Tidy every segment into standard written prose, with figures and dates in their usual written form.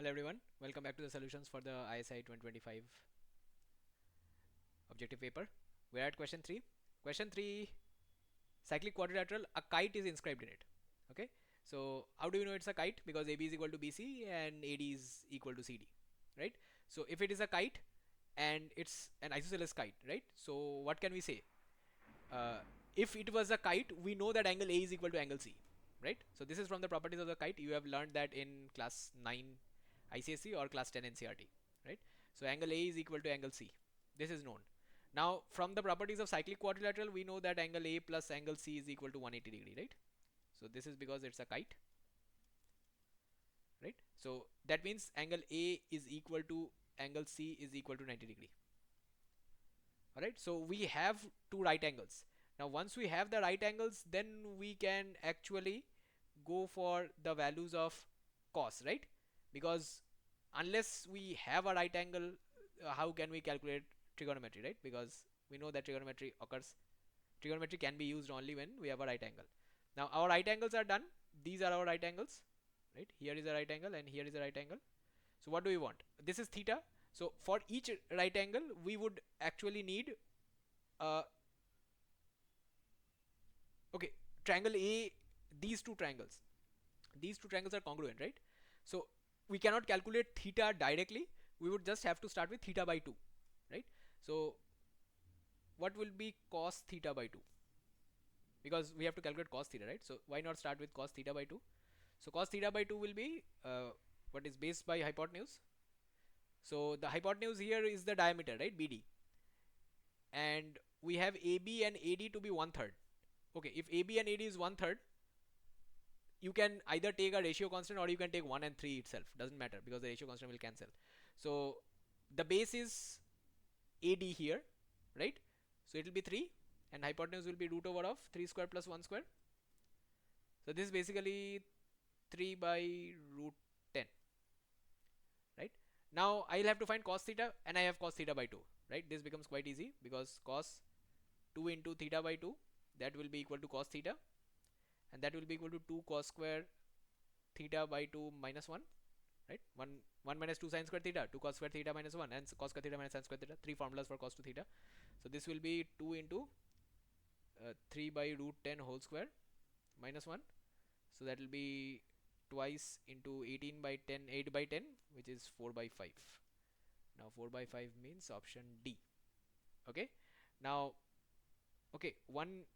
Hello everyone, welcome back to the solutions for the ISI 2025 objective paper. We're at question 3. Question 3, cyclic quadrilateral, a kite is inscribed in it. Okay, so how do you know it's a kite? Because AB is equal to BC and AD is equal to CD, right? So if it is a kite and it's an isosceles kite, right? So what can we say? Uh, if it was a kite, we know that angle A is equal to angle C, right? So this is from the properties of the kite. You have learned that in class 9 ICSE or class 10 NCRT, right? So angle A is equal to angle C. This is known. Now from the properties of cyclic quadrilateral, we know that angle A plus angle C is equal to 180 degree, right? So this is because it's a kite, right? So that means angle A is equal to angle C is equal to 90 degree. Alright, so we have two right angles. Now once we have the right angles, then we can actually go for the values of cos, right? Because unless we have a right angle, how can we calculate trigonometry, right? Because we know that trigonometry can be used only when we have a right angle. Now our right angles are done. These are our right angles, right? Here is a right angle and here is a right angle. So what do we want? This is theta. So for each right angle, we would actually need uh, okay, triangle A, these two triangles are congruent, right? So we cannot calculate theta directly. We would just have to start with theta by 2, right? So what will be cos theta by 2? Because we have to calculate cos theta, right? So why not start with cos theta by 2? So cos theta by 2 will be what is based by hypotenuse. So the hypotenuse here is the diameter, right? BD. And we have AB and AD to be 1/3. Okay, if AB and AD is 1/3, you can either take a ratio constant or you can take 1 and 3 itself. Doesn't matter because the ratio constant will cancel. So the base is AD here, right? So it will be 3 and hypotenuse will be root over of 3 square plus 1 square. So this is basically 3 by root 10, right? Now I'll have to find cos theta and I have cos theta by 2, right? This becomes quite easy because cos 2 into theta by 2, that will be equal to cos theta, and that will be equal to 2 cos square theta by 2 minus 1, right? 1 minus 2 sin square theta, 2 cos square theta minus 1, and cos square theta minus sin square theta. Three formulas for cos 2 theta. So this will be 2 into 3 by root 10 whole square minus 1. So that will be twice into 18 by 10, 8 by 10, which is 4 by 5. Now 4 by 5 means option D. Okay. Now, okay, one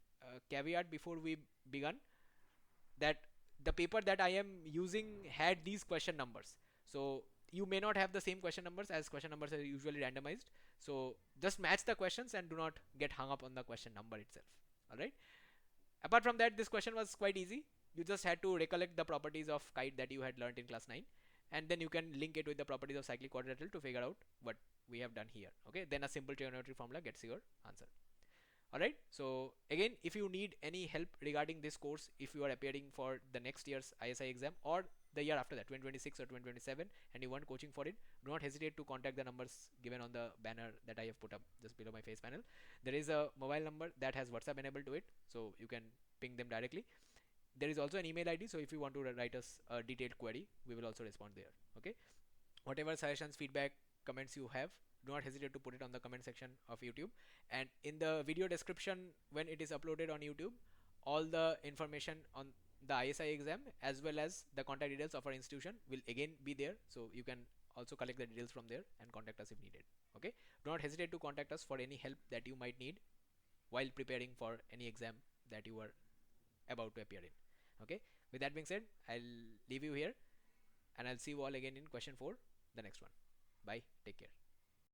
caveat before we begun, that the paper that I am using had these question numbers. So you may not have the same question numbers, as question numbers are usually randomized. So just match the questions and do not get hung up on the question number itself. Alright. Apart from that, this question was quite easy. You just had to recollect the properties of kite that you had learned in class 9, and then you can link it with the properties of cyclic quadrilateral to figure out what we have done here. Okay, then a simple trigonometry formula gets your answer. Alright, so again, if you need any help regarding this course, if you are appearing for the next year's ISI exam or the year after that, 2026 or 2027, and you want coaching for it, do not hesitate to contact the numbers given on the banner that I have put up just below my face panel. There is a mobile number that has WhatsApp enabled to it, so you can ping them directly. There is also an email ID, so if you want to write us a detailed query, we will also respond there. Okay, whatever suggestions, feedback, comments you have, do not hesitate to put it on the comment section of YouTube. And in the video description, when it is uploaded on YouTube, all the information on the ISI exam as well as the contact details of our institution will again be there, so you can also collect the details from there and contact us if needed. Okay, do not hesitate to contact us for any help that you might need while preparing for any exam that you are about to appear in. Okay, with that being said, I'll leave you here and I'll see you all again in question 4, the next one. Bye, take care.